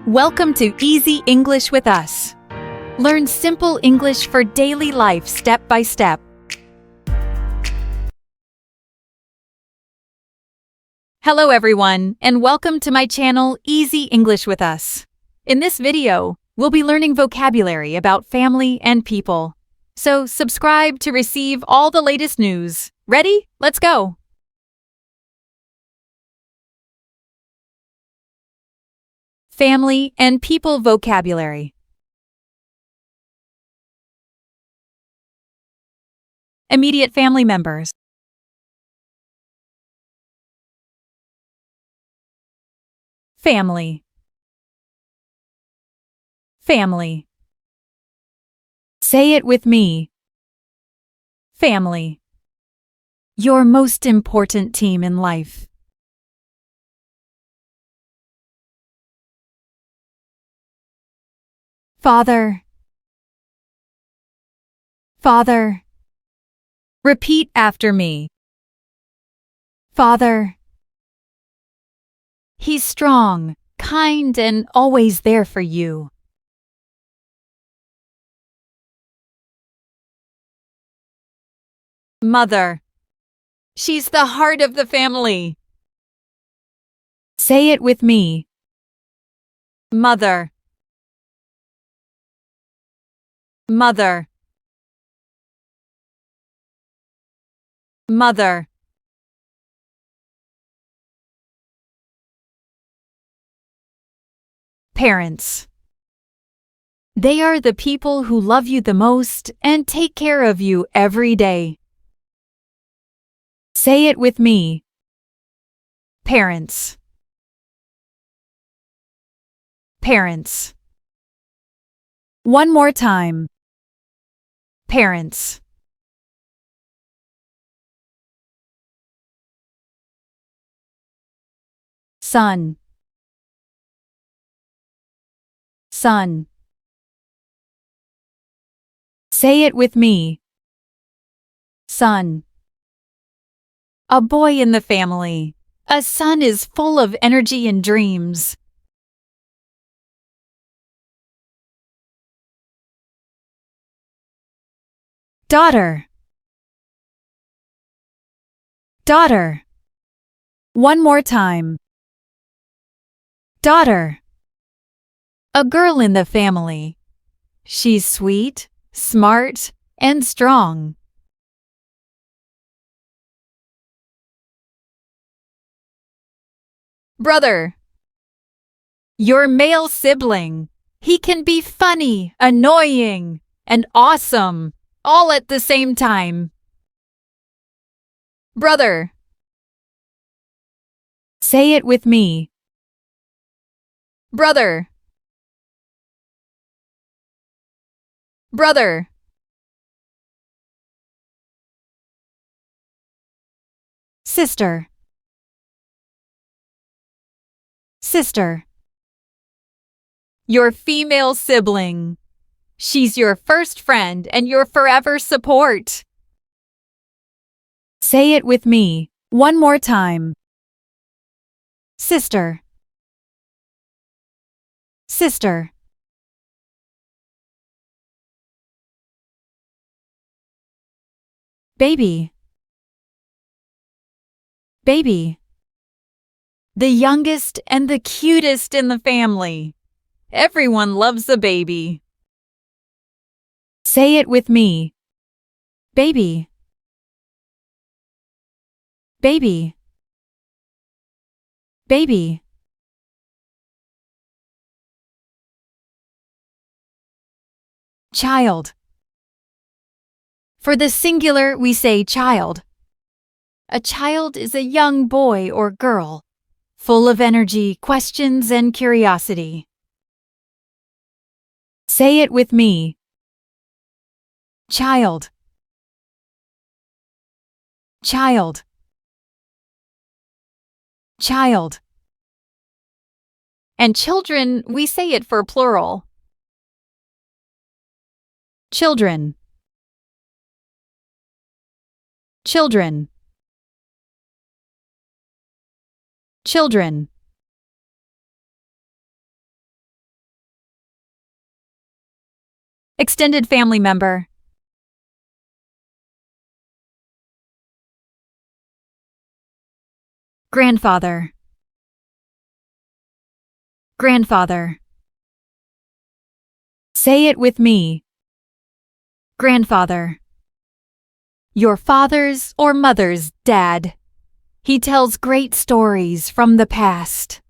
Welcome to Easy English with us. Learn simple English for daily life step by step. Hello everyone, and welcome to my channel Easy English with us. In this video, we'll be learning vocabulary about family and people. So subscribe to receive all the latest news. Ready? Let's go! Family and people vocabulary. Immediate family members. Family. Family. Say it with me. Family. Your most important team in life. Father. Father. Repeat after me. Father. He's strong, kind, and always there for you. Mother. She's the heart of the family. Say it with me. Mother. Mother. Mother. Parents. They are the people who love you the most and take care of you every day. Say it with me. Parents. Parents. One more time. Parents. Son. Son. Say it with me. Son. A boy in the family. A son is full of energy and dreams. Daughter. Daughter. One more time. Daughter. A girl in the family. She's sweet, smart, and strong. Brother. Your male sibling. He can be funny, annoying, and awesome, all at the same time. Brother. Say it with me. Brother. Brother. Sister. Sister. Your female sibling. She's your first friend and your forever support. Say it with me. One more time. Sister. Sister. Baby. Baby. The youngest and the cutest in the family. Everyone loves a baby. Say it with me. Baby. Baby. Baby. Child. For the singular, we say child. A child is a young boy or girl, full of energy, questions, and curiosity. Say it with me. Child. Child. Child. And children, we say it for plural. Children. Children. Children. Extended family member. Grandfather. Grandfather. Say it with me. Grandfather. Your father's or mother's dad. He tells great stories from the past.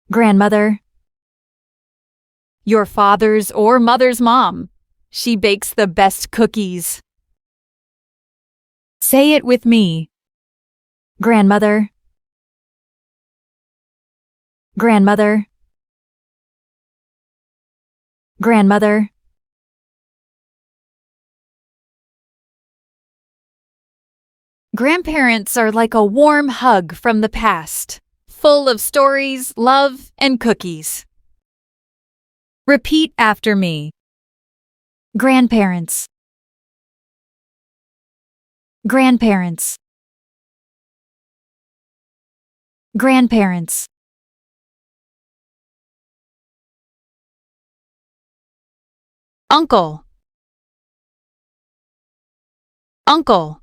Grandmother. Your father's or mother's mom. She bakes the best cookies. Say it with me. Grandmother. Grandmother. Grandmother. Grandparents are like a warm hug from the past, full of stories, love, and cookies. Repeat after me. Grandparents. Grandparents. Grandparents. Uncle. Uncle.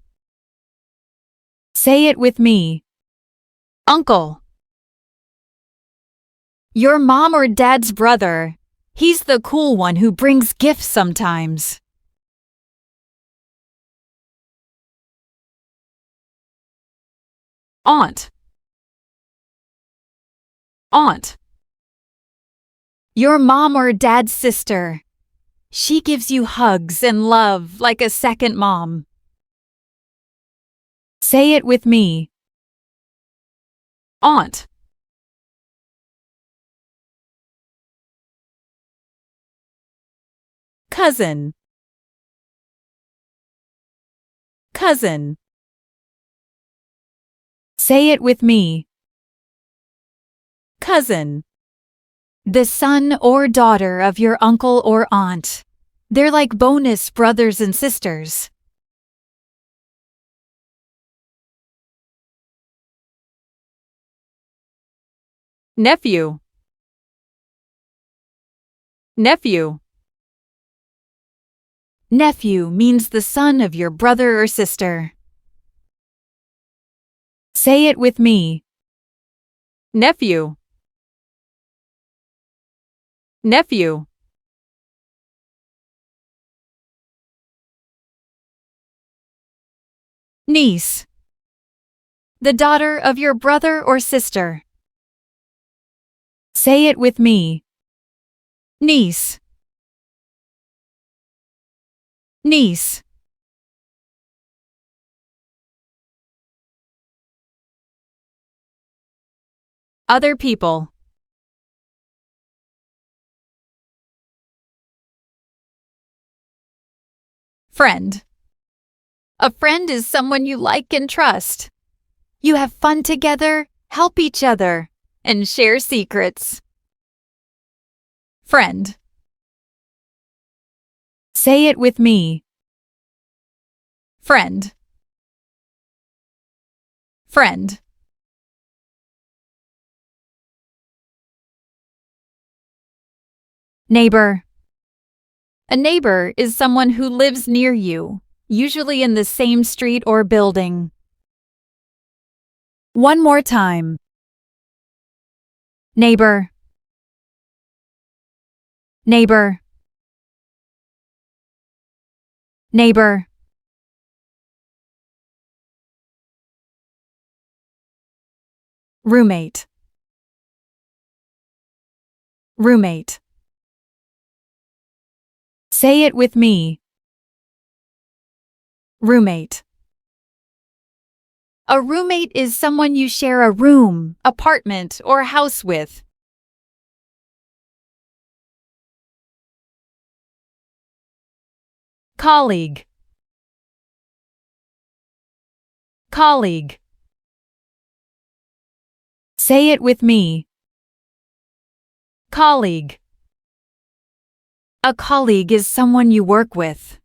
Say it with me. Uncle. Your mom or dad's brother. He's the cool one who brings gifts sometimes. Aunt. Aunt. Your mom or dad's sister. She gives you hugs and love like a second mom. Say it with me. Aunt. Cousin. Cousin. Say it with me. Cousin. The son or daughter of your uncle or aunt. They're like bonus brothers and sisters. Nephew. Nephew. Nephew means the son of your brother or sister. Say it with me. Nephew. Nephew. Niece. The daughter of your brother or sister. Say it with me. Niece. Niece. Other people. Friend. A friend is someone you like and trust. You have fun together, help each other, and share secrets. Friend. Say it with me. Friend. Friend. Neighbor. A neighbor is someone who lives near you, usually in the same street or building. One more time. Neighbor. Neighbor. Neighbor. Roommate. Roommate. Say it with me. Roommate. A roommate is someone you share a room, apartment, or house with. Colleague. Colleague. Say it with me. Colleague. A colleague is someone you work with.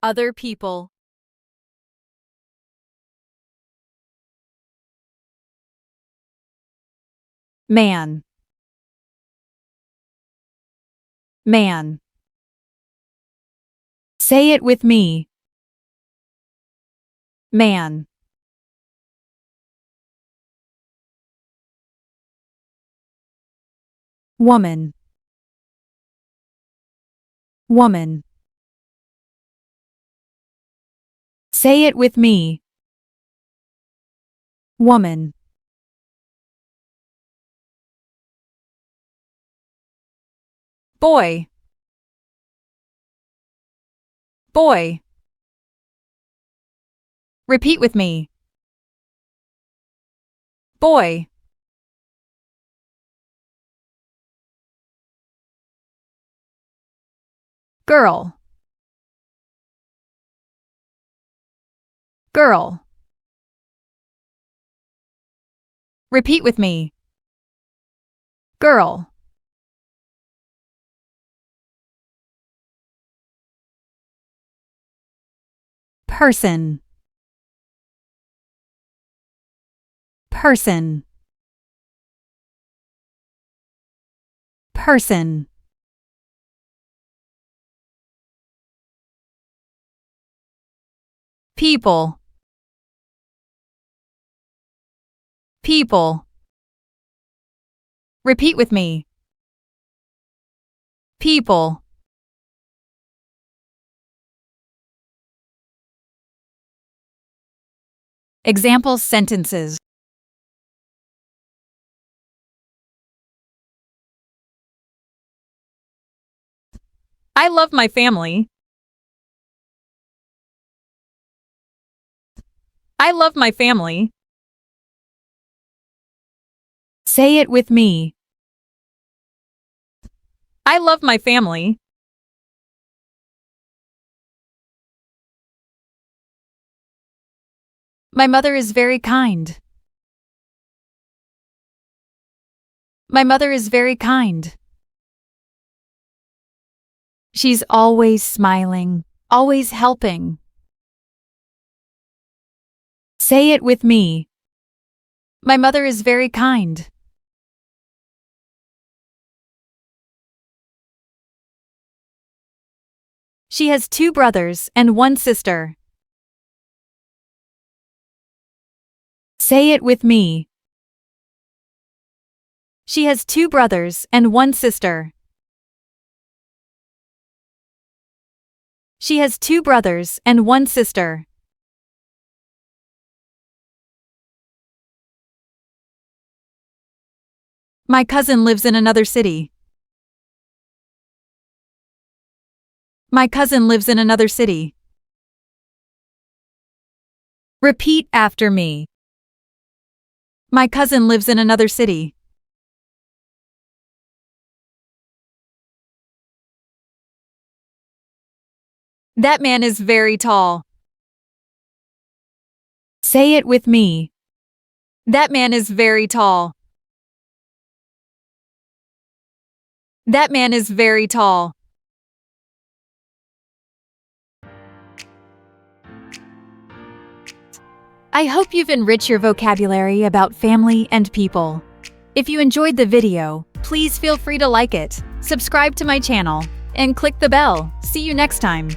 Other people. Man. Man. Say it with me. Man. Woman. Woman. Say it with me. Woman. Boy. Boy. Repeat with me. Boy. Girl. Girl. Repeat with me. Girl. Person. Person. Person. People. People. Repeat with me. People. Example sentences. I love my family. I love my family. Say it with me. I love my family. My mother is very kind. My mother is very kind. She's always smiling, always helping. Say it with me. My mother is very kind. She has 2 brothers and 1 sister. Say it with me. She has 2 brothers and 1 sister. She has 2 brothers and 1 sister. My cousin lives in another city. My cousin lives in another city. Repeat after me. My cousin lives in another city. That man is very tall. Say it with me. That man is very tall. That man is very tall. I hope you've enriched your vocabulary about family and people. If you enjoyed the video, please feel free to like it, subscribe to my channel, and click the bell. See you next time.